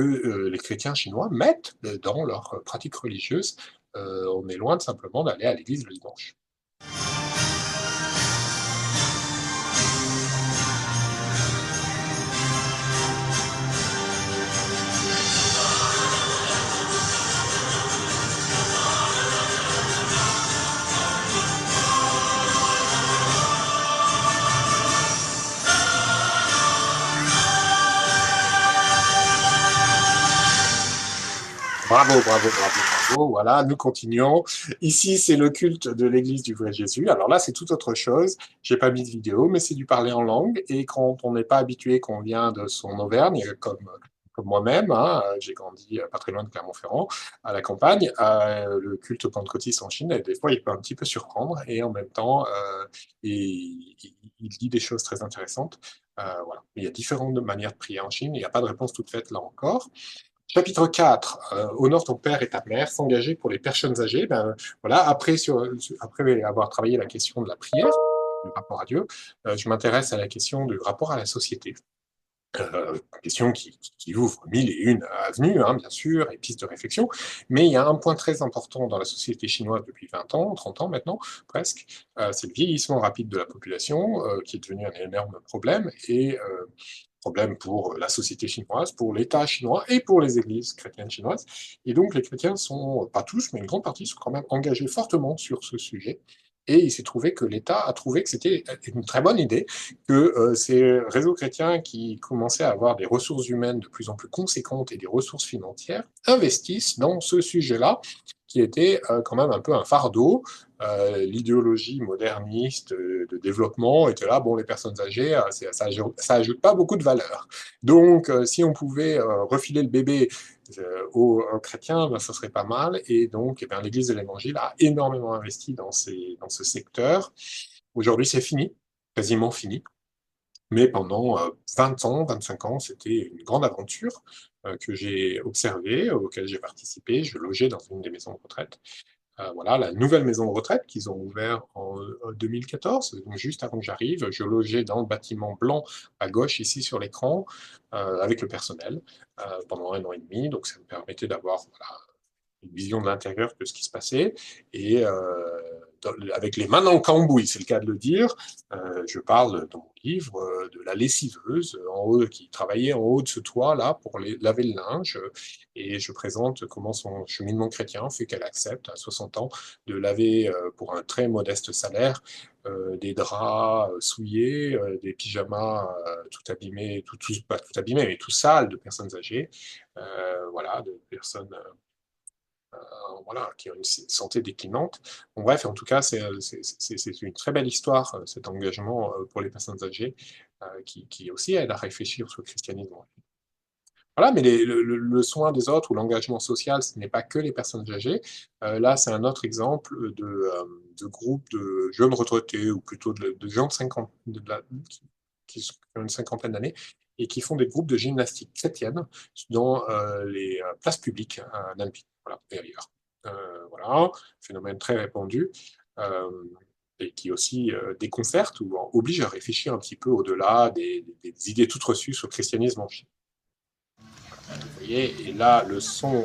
les chrétiens chinois mettent dans leur pratique religieuse. On est loin de simplement d'aller à l'église le dimanche. Bravo, bravo, bravo, bravo. Voilà, nous continuons. Ici, c'est le culte de l'Église du vrai Jésus. Alors là, c'est tout autre chose. J'ai pas mis de vidéo, mais c'est du parler en langue. Et quand on n'est pas habitué, qu'on vient de son Auvergne, comme moi-même, hein, j'ai grandi pas très loin de Clermont-Ferrand, à la campagne, le culte pentecôtiste en Chine, des fois, il peut un petit peu surprendre. Et en même temps, il dit des choses très intéressantes. Voilà. Il y a différentes manières de prier en Chine. Il n'y a pas de réponse toute faite là encore. Chapitre 4, honore ton père et ta mère, s'engager pour les personnes âgées. Ben, voilà, après avoir travaillé la question de la prière, du rapport à Dieu, je m'intéresse à la question du rapport à la société. Question qui ouvre mille et une avenues, hein, bien sûr, et pistes de réflexion, mais il y a un point très important dans la société chinoise depuis 20 ans, 30 ans maintenant, presque, c'est le vieillissement rapide de la population, qui est devenu un énorme problème, et problème pour la société chinoise, pour l'État chinois et pour les églises chrétiennes chinoises. Et donc les chrétiens sont, pas tous, mais une grande partie, sont quand même engagés fortement sur ce sujet. Et il s'est trouvé que l'État a trouvé que c'était une très bonne idée que ces réseaux chrétiens qui commençaient à avoir des ressources humaines de plus en plus conséquentes et des ressources financières investissent dans ce sujet-là, qui était quand même un peu un fardeau. L'idéologie moderniste de développement était là, bon, les personnes âgées, ça ajoute pas beaucoup de valeur. Donc, si on pouvait refiler le bébé aux chrétiens, ben, ça serait pas mal. Et donc, eh bien, l'Église de l'Évangile a énormément investi dans ce secteur. Aujourd'hui, c'est fini, quasiment fini. Mais pendant 20 ans, 25 ans, c'était une grande aventure que j'ai observée, auquel j'ai participé. Je logeais dans une des maisons de retraite. Voilà, la nouvelle maison de retraite qu'ils ont ouvert en 2014, donc juste avant que j'arrive. Je logeais dans le bâtiment blanc à gauche, ici sur l'écran, avec le personnel pendant 1 an et demi. Donc ça me permettait d'avoir voilà, une vision de l'intérieur de ce qui se passait. Et avec les mains dans le cambouis, c'est le cas de le dire, je parle dans mon livre de la lessiveuse en haut, qui travaillait en haut de ce toit-là pour laver le linge. Et je présente comment son cheminement chrétien fait qu'elle accepte à 60 ans de laver pour un très modeste salaire des draps souillés, des pyjamas tout abîmés, pas tout abîmés, mais tout sales de personnes âgées, voilà, de personnes voilà, qui ont une santé déclinante. Bon, bref, en tout cas, c'est une très belle histoire, cet engagement pour les personnes âgées, qui aussi aide à réfléchir sur le christianisme. Voilà, mais le soin des autres ou l'engagement social, ce n'est pas que les personnes âgées. Là, c'est un autre exemple de groupe de jeunes retraités, ou plutôt de gens de 50, qui ont une cinquantaine d'années, et qui font des groupes de gymnastique chrétienne dans les places publiques à Nanpi, voilà, et ailleurs. Voilà, phénomène très répandu. Et qui aussi déconcerte ou oblige à réfléchir un petit peu au-delà des idées toutes reçues sur le christianisme en Chine. Vous voyez, et là, le son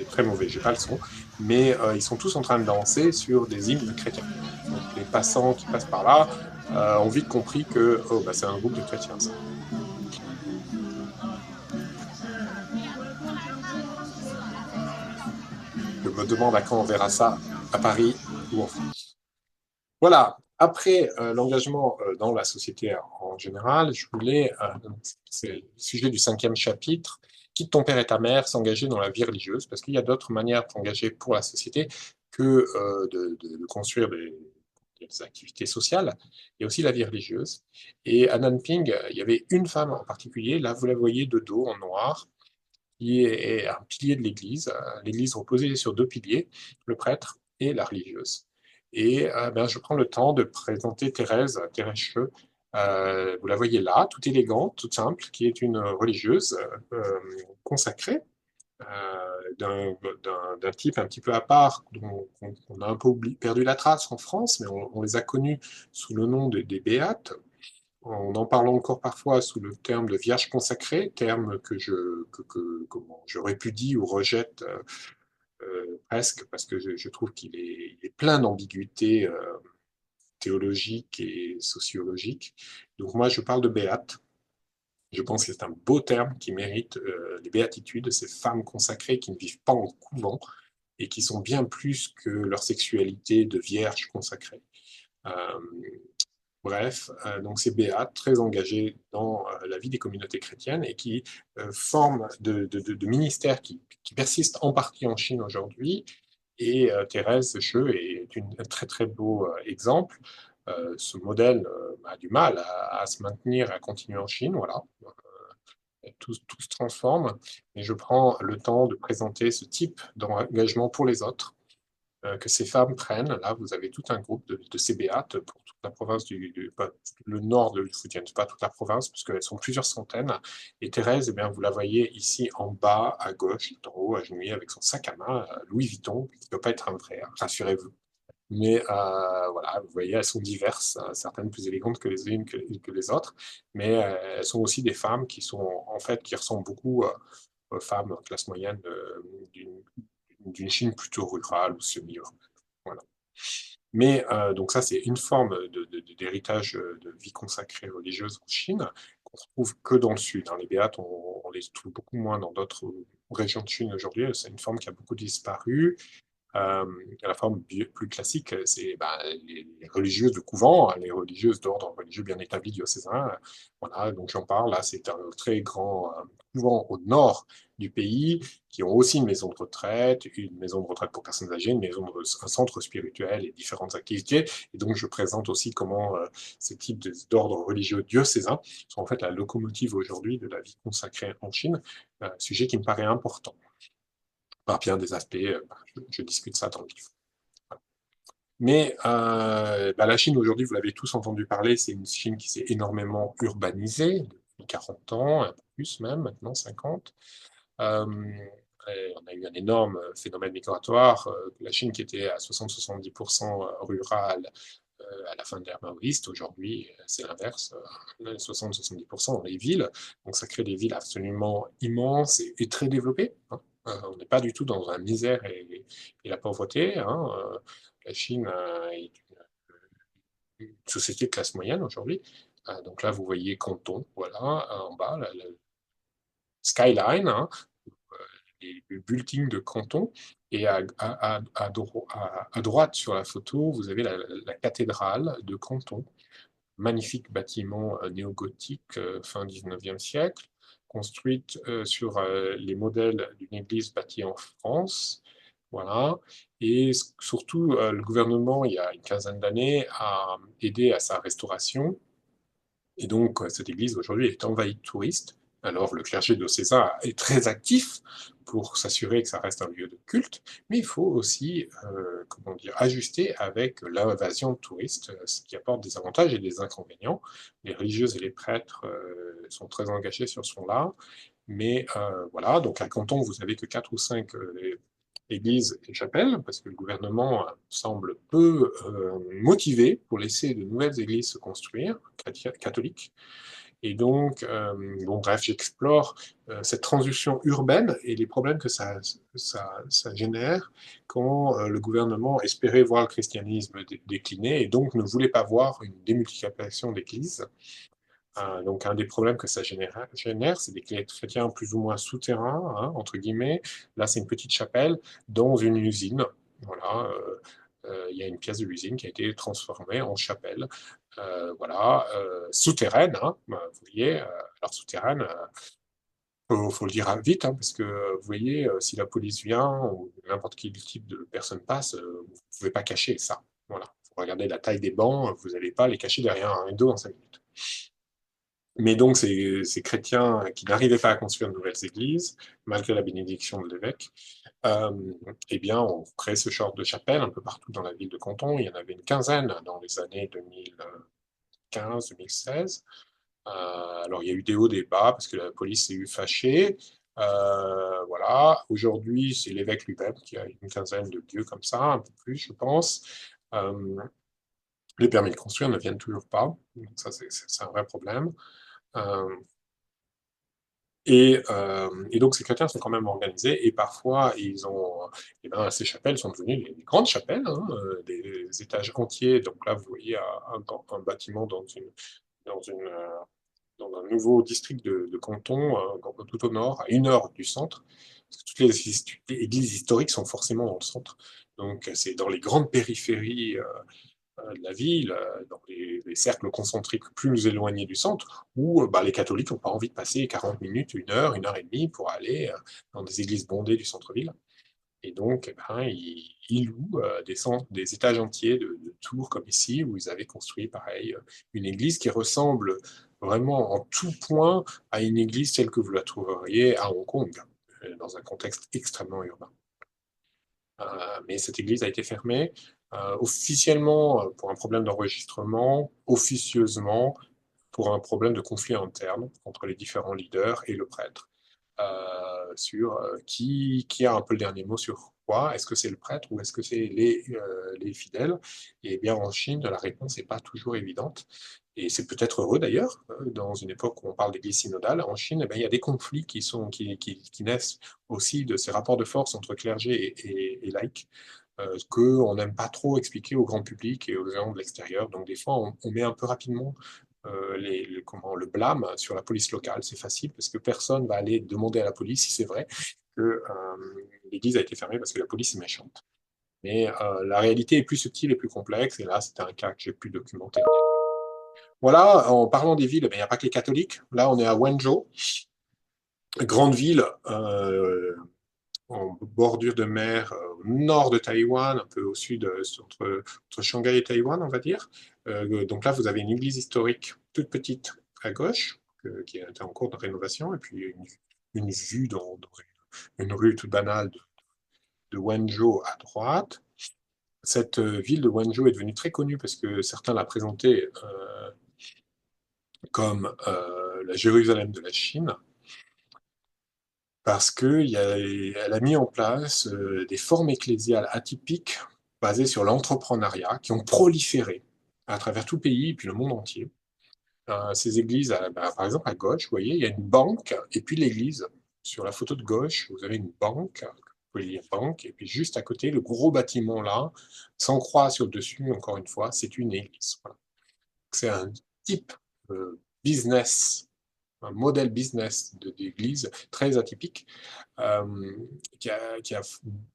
est très mauvais, j'ai pas le son, mais ils sont tous en train de danser sur des hymnes chrétiens. Donc, les passants qui passent par là ont vite compris que oh, bah, c'est un groupe de chrétiens, ça. Je me demande à quand on verra ça à Paris ou en France. Voilà, après l'engagement dans la société en général, je voulais, c'est le sujet du 5e chapitre, quitte ton père et ta mère, s'engager dans la vie religieuse, parce qu'il y a d'autres manières de s'engager pour la société que de construire des activités sociales. Il y a aussi la vie religieuse. Et à Nanping, il y avait une femme en particulier, là vous la voyez de dos en noir, qui est un pilier de l'Église. L'Église reposait sur 2 piliers, le prêtre et la religieuse. Et ben, je prends le temps de présenter Thérèse Cheux. Vous la voyez là, toute élégante, toute simple, qui est une religieuse consacrée, d'un type un petit peu à part, dont on a un peu perdu la trace en France, mais on les a connus sous le nom des béates. On en parle encore parfois sous le terme de vierge consacrée, terme que je répudie ou rejette presque, parce que je trouve qu'il est plein d'ambiguïtés théologiques et sociologiques. Donc moi, je parle de béate. Je pense que c'est un beau terme qui mérite les béatitudes, ces femmes consacrées qui ne vivent pas en couvent et qui sont bien plus que leur sexualité de vierge consacrée. Bref, donc c'est béates, très engagés dans la vie des communautés chrétiennes et qui forment de ministères qui persistent en partie en Chine aujourd'hui. Et Thérèse Cheux est un très très beau exemple. Ce modèle a du mal à se maintenir, à continuer en Chine, voilà. Tout se transforme, mais je prends le temps de présenter ce type d'engagement pour les autres, que ces femmes prennent. Là, vous avez tout un groupe de ces béates pour toute la province le nord de Fujian, pas toute la province, parce qu'elles sont plusieurs centaines. Et Thérèse, eh bien, vous la voyez ici en bas, à gauche, en haut, agenouillée avec son sac à main, Louis Vuitton, qui ne doit pas être un vrai, rassurez-vous. Mais voilà, vous voyez, elles sont diverses, certaines plus élégantes que les unes que les autres, mais elles sont aussi des femmes qui sont en fait qui ressemblent beaucoup aux femmes classe moyenne d'une Chine plutôt rurale ou semi-urbaine. Voilà. Mais donc ça, c'est une forme d'héritage de vie consacrée religieuse en Chine qu'on retrouve que dans le sud. Hein. Les béates, on les trouve beaucoup moins dans d'autres régions de Chine aujourd'hui. C'est une forme qui a beaucoup disparu. La forme plus classique, c'est les religieuses de couvent, hein, les religieuses d'ordre religieux bien établi diocésain. Voilà, donc j'en parle. Là, c'est un très grand couvent au nord du pays qui ont aussi une maison de retraite, une maison de retraite pour personnes âgées, un centre spirituel et différentes activités. Et donc, je présente aussi comment ces types d'ordres religieux diocésains sont en fait la locomotive aujourd'hui de la vie consacrée en Chine, sujet qui me paraît important par bien des aspects. Je discute ça dans le livre. Mais la Chine aujourd'hui, vous l'avez tous entendu parler, c'est une Chine qui s'est énormément urbanisée depuis 40 ans, un peu plus même, maintenant 50. On a eu un énorme phénomène migratoire. La Chine qui était à 60-70% rurale à la fin de l'ère maoïste, aujourd'hui c'est l'inverse, 60-70% dans les villes. Donc ça crée des villes absolument immenses et très développées. Hein. On n'est pas du tout dans la misère et la pauvreté. Hein. La Chine est une société de classe moyenne aujourd'hui. Donc là, vous voyez Canton, voilà, en bas, la skyline, hein, les buildings de Canton. Et à droite sur la photo, vous avez la cathédrale de Canton, magnifique bâtiment néo-gothique fin 19e siècle, construite sur les modèles d'une église bâtie en France. Voilà. Et surtout, le gouvernement, il y a une quinzaine d'années, a aidé à sa restauration. Et donc, cette église aujourd'hui est envahie de touristes. Alors, le clergé diocésain est très actif pour s'assurer que ça reste un lieu de culte, mais il faut aussi, comment dire, ajuster avec l'invasion de touristes, ce qui apporte des avantages et des inconvénients. Les religieuses et les prêtres sont très engagés sur ce fond-là, mais voilà. Donc, à Canton, vous avez que 4 ou 5 églises et chapelles, parce que le gouvernement semble peu motivé pour laisser de nouvelles églises se construire, catholiques. Et donc, bon, bref, j'explore cette transition urbaine et les problèmes que ça génère quand le gouvernement espérait voir le christianisme décliner et donc ne voulait pas voir une démultiplication d'églises. Donc, un des problèmes que ça génère c'est des chrétiens plus ou moins souterrains, hein, entre guillemets. Là, c'est une petite chapelle dans une usine. Voilà, il y a une pièce de l'usine qui a été transformée en chapelle. Voilà, souterraine, hein, vous voyez. Alors, souterraine, faut le dire vite, hein, parce que vous voyez, si la police vient ou n'importe quel type de personne passe, vous ne pouvez pas cacher ça. Voilà. Vous regardez la taille des bancs, vous n'allez pas les cacher derrière un rideau en 5 minutes. Mais donc, ces chrétiens qui n'arrivaient pas à construire de nouvelles églises, malgré la bénédiction de l'évêque, eh bien, on crée ce genre de chapelle un peu partout dans la ville de Canton. Il y en avait une quinzaine dans les années 2015-2016. Alors, il y a eu des hauts, des bas, parce que la police s'est eu fâchée. Voilà. Aujourd'hui, c'est l'évêque lui-même qui a une quinzaine de lieux comme ça, un peu plus, je pense. Les permis de construire ne viennent toujours pas. Donc ça, c'est un vrai problème. Et donc ces chrétiens sont quand même organisés et parfois ils ont, eh ben, ces chapelles sont devenues des grandes chapelles, hein, des étages entiers. Donc là vous voyez un bâtiment dans une, dans un nouveau district de Canton, tout au nord, à 1 heure du centre. Parce que toutes les églises historiques sont forcément dans le centre. Donc c'est dans les grandes périphéries de la ville, dans les cercles concentriques plus éloignés du centre, où les catholiques n'ont pas envie de passer 40 minutes, 1 heure et demie pour aller dans des églises bondées du centre-ville. Et donc, eh ben, ils louent des étages entiers de tours comme ici, où ils avaient construit, pareil, une église qui ressemble vraiment en tout point à une église telle que vous la trouveriez à Hong Kong, dans un contexte extrêmement urbain. Mais cette église a été fermée officiellement pour un problème d'enregistrement, officieusement pour un problème de conflit interne entre les différents leaders et le prêtre, sur qui a un peu le dernier mot sur quoi? Est-ce que c'est le prêtre ou est-ce que c'est les fidèles? Et bien en Chine, la réponse n'est pas toujours évidente. Et c'est peut-être heureux d'ailleurs, dans une époque où on parle d'église synodale. En Chine, eh bien, il y a des conflits qui naissent aussi de ces rapports de force entre clergé et laïcs, qu'on n'aime pas trop expliquer au grand public et aux gens de l'extérieur. Donc des fois, on met un peu rapidement le blâme sur la police locale. C'est facile parce que personne va aller demander à la police si c'est vrai que l'église a été fermée parce que la police est méchante. Mais la réalité est plus subtile et plus complexe, et là, c'était un cas que j'ai pu documenter. Voilà, en parlant des villes, il n'y a pas que les catholiques. Là, on est à Wenzhou, grande ville en bordure de mer au nord de Taïwan, un peu au sud, entre Shanghai et Taïwan, on va dire. Donc là, vous avez une église historique toute petite à gauche, qui est en cours de rénovation, et puis une vue dans une rue toute banale de Wenzhou à droite. Cette ville de Wenzhou est devenue très connue parce que certains la présentaient comme la Jérusalem de la Chine, parce qu'elle a mis en place des formes ecclésiales atypiques basées sur l'entrepreneuriat qui ont proliféré à travers tout le pays et puis le monde entier. Ces églises, par exemple à gauche, vous voyez, il y a une banque et puis l'église. Sur la photo de gauche, vous avez une banque, vous pouvez lire banque, et puis juste à côté, le gros bâtiment là, sans croix sur le dessus, encore une fois, c'est une église. Voilà. C'est un type business, un modèle business d'église très atypique, euh,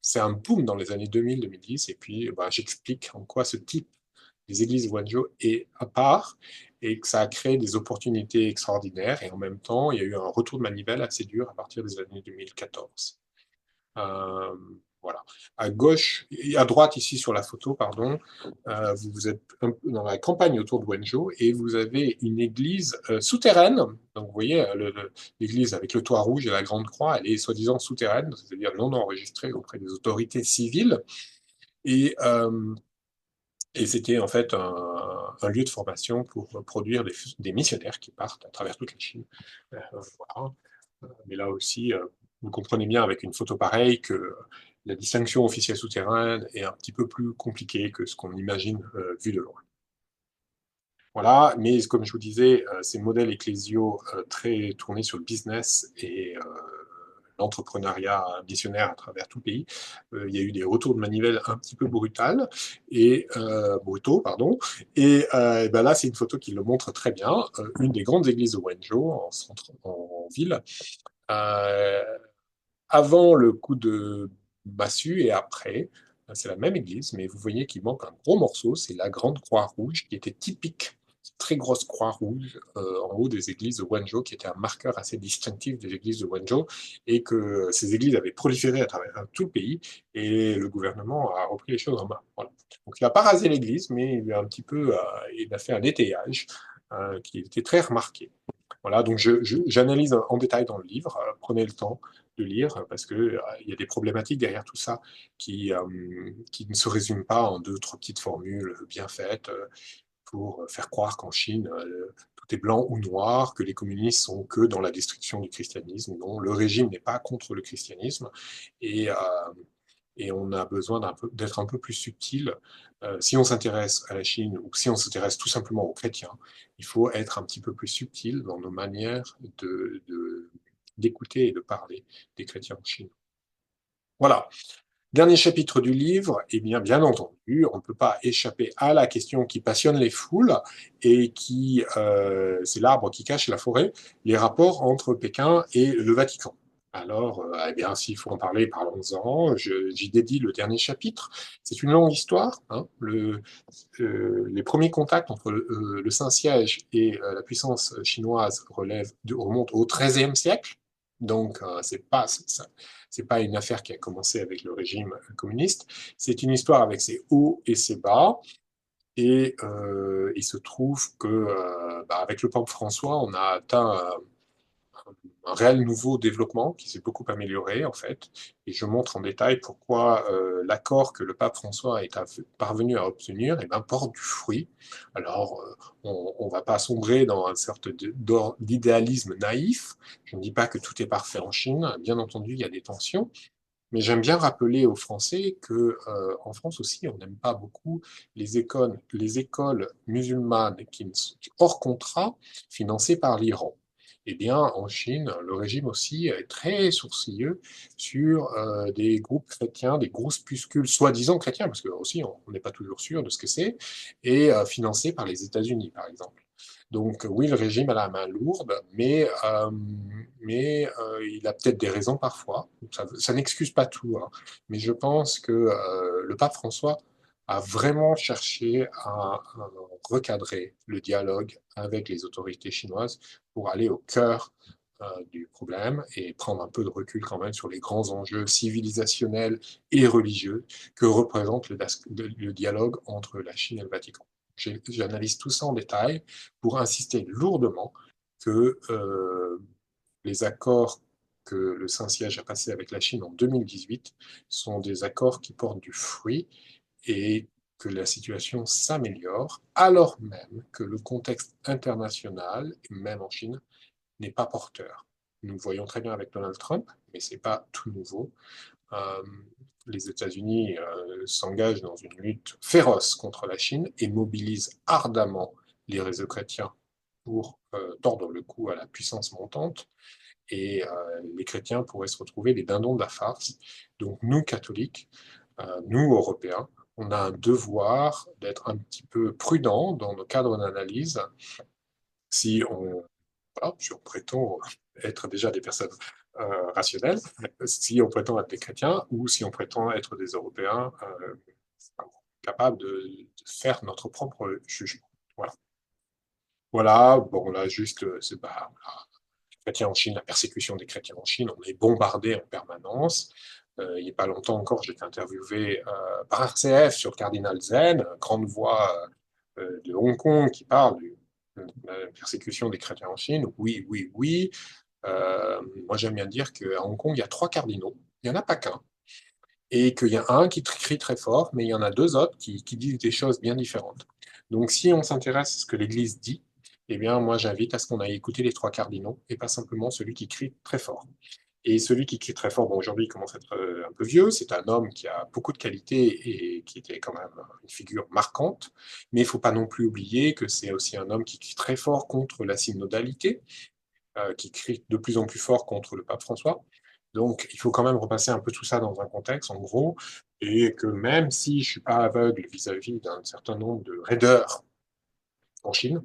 c'est un boom dans les années 2000-2010, et puis j'explique en quoi ce type des églises Wenzhou est à part, et que ça a créé des opportunités extraordinaires, et en même temps, il y a eu un retour de manivelle assez dur à partir des années 2014. Euh, voilà. À gauche, à droite ici sur la photo, pardon, vous êtes dans la campagne autour de Wenzhou et vous avez une église souterraine. Donc vous voyez l'église avec le toit rouge et la grande croix, elle est soi-disant souterraine, c'est-à-dire non enregistrée auprès des autorités civiles. Et, euh, et c'était en fait un lieu de formation pour produire des missionnaires qui partent à travers toute la Chine. Voilà. Mais là aussi, vous comprenez bien avec une photo pareille que la distinction officielle souterraine est un petit peu plus compliquée que ce qu'on imagine vu de loin. Voilà, mais comme je vous disais, ces modèles ecclésiaux très tournés sur le business et l'entrepreneuriat missionnaire à travers tout le pays, il y a eu des retours de manivelle un petit peu brutaux, pardon. Et ben là, c'est une photo qui le montre très bien. Une des grandes églises de Wenzhou, en ville, euh, avant le coup de massue et après. C'est la même église, mais vous voyez qu'il manque un gros morceau, c'est la grande croix rouge qui était typique, très grosse croix rouge en haut des églises de Wenzhou, qui était un marqueur assez distinctif des églises de Wenzhou, et que ces églises avaient proliféré à travers tout le pays, et le gouvernement a repris les choses en main. Voilà. Donc il n'a pas rasé l'église, mais il a fait un étayage qui était très remarqué. Voilà, donc j'analyse en détail dans le livre. Prenez le temps de lire parce que il y a des problématiques derrière tout ça qui ne se résument pas en deux, trois petites formules bien faites pour faire croire qu'en Chine, tout est blanc ou noir, que les communistes sont que dans la destruction du christianisme. Non, le régime n'est pas contre le christianisme et, euh, et on a besoin d'être un peu plus subtil. Si on s'intéresse à la Chine ou si on s'intéresse tout simplement aux chrétiens, il faut être un petit peu plus subtil dans nos manières d'écouter et de parler des chrétiens en Chine. Voilà. Dernier chapitre du livre, eh bien entendu, on ne peut pas échapper à la question qui passionne les foules et c'est l'arbre qui cache la forêt, les rapports entre Pékin et le Vatican. Alors, eh bien, s'il faut en parler, parlons-en. J'y dédie le dernier chapitre. C'est une longue histoire. Hein. Les premiers contacts entre le Saint-Siège et la puissance chinoise remontent au XIIIe siècle. Donc, c'est pas une affaire qui a commencé avec le régime communiste. C'est une histoire avec ses hauts et ses bas. Et il se trouve que, avec le pape François, on a atteint un réel nouveau développement qui s'est beaucoup amélioré en fait. Et je montre en détail pourquoi l'accord que le pape François est parvenu à obtenir porte du fruit. Alors, on ne va pas sombrer dans une sorte d'idéalisme naïf. Je ne dis pas que tout est parfait en Chine. Bien entendu, il y a des tensions. Mais j'aime bien rappeler aux Français que en France aussi, on n'aime pas beaucoup les écoles musulmanes qui sont hors contrat, financées par l'Iran. Eh bien, en Chine, le régime aussi est très sourcilleux sur des groupes chrétiens, des groupuscules soi-disant chrétiens, parce que aussi on n'est pas toujours sûr de ce que c'est, et financés par les États-Unis, par exemple. Donc oui, le régime a la main lourde, mais il a peut-être des raisons parfois. Ça n'excuse pas tout, hein. Mais je pense que le pape François a vraiment cherché à recadrer le dialogue avec les autorités chinoises pour aller au cœur du problème et prendre un peu de recul quand même sur les grands enjeux civilisationnels et religieux que représente le dialogue entre la Chine et le Vatican. J'analyse tout ça en détail pour insister lourdement que les accords que le Saint-Siège a passés avec la Chine en 2018 sont des accords qui portent du fruit et que la situation s'améliore, alors même que le contexte international, même en Chine, n'est pas porteur. Nous le voyons très bien avec Donald Trump, mais ce n'est pas tout nouveau. Euh, les États-Unis s'engagent dans une lutte féroce contre la Chine et mobilisent ardemment les réseaux chrétiens pour tordre le cou à la puissance montante. Et les chrétiens pourraient se retrouver les dindons de la farce. Donc nous, catholiques, nous, Européens, on a un devoir d'être un petit peu prudents dans nos cadres d'analyse si on, voilà, si on prétend être déjà des personnes rationnelles, si on prétend être des chrétiens ou si on prétend être des Européens capables de faire notre propre jugement. Voilà. Voilà, bon là juste, c'est pas les chrétiens en Chine, la persécution des chrétiens en Chine, on est bombardé en permanence. Il n'y a pas longtemps encore, j'ai été interviewé par RCF sur le cardinal Zen, grande voix de Hong Kong qui parle de la persécution des chrétiens en Chine. Oui, oui, oui. Moi, j'aime bien dire qu'à Hong Kong, il y a 3 cardinaux. Il n'y en a pas qu'un. Et qu'il y a un qui crie très fort, mais il y en a 2 autres qui disent des choses bien différentes. Donc, si on s'intéresse à ce que l'Église dit, eh bien, moi, j'invite à ce qu'on aille écouter les 3 cardinaux et pas simplement celui qui crie très fort. Et celui qui crie très fort, bon, aujourd'hui, il commence à être un peu vieux. C'est un homme qui a beaucoup de qualités et qui était quand même une figure marquante. Mais il ne faut pas non plus oublier que c'est aussi un homme qui crie très fort contre la synodalité, qui crie de plus en plus fort contre le pape François. Donc, il faut quand même repasser un peu tout ça dans un contexte, en gros, et que même si je ne suis pas aveugle vis-à-vis d'un certain nombre de raideurs en Chine,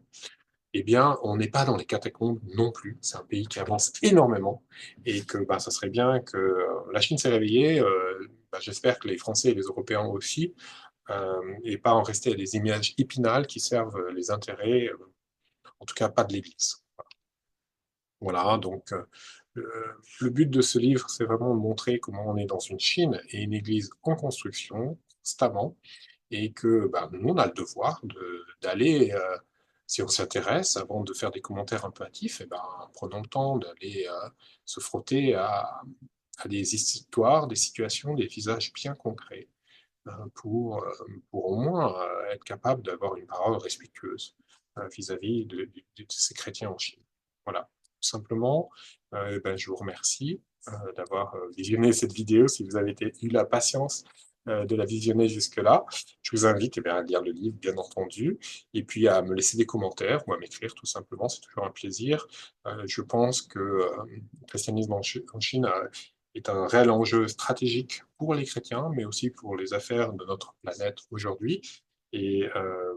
eh bien, on n'est pas dans les catacombes non plus. C'est un pays qui avance énormément et que bah, ça serait bien que la Chine s'est réveillée. J'espère que les Français et les Européens aussi, et pas en rester à des images épinales qui servent les intérêts, en tout cas pas de l'Église. Voilà, donc le but de ce livre, c'est vraiment de montrer comment on est dans une Chine et une Église en construction constamment, et que bah, nous, on a le devoir d'aller, si on s'intéresse, avant de faire des commentaires un peu hâtifs, et ben, prenons le temps d'aller se frotter à des histoires, des situations, des visages bien concrets, pour au moins être capable d'avoir une parole respectueuse vis-à-vis de ces chrétiens en Chine. Voilà, tout simplement, ben, je vous remercie d'avoir visionné cette vidéo, si vous avez eu la patience de la visionner jusque-là. Je vous invite eh bien, à lire le livre, bien entendu, et puis à me laisser des commentaires ou à m'écrire, tout simplement, c'est toujours un plaisir. Je pense que le christianisme en Chine est un réel enjeu stratégique pour les chrétiens, mais aussi pour les affaires de notre planète aujourd'hui. Et, euh,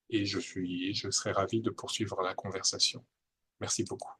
et je serai ravi de poursuivre la conversation. Merci beaucoup.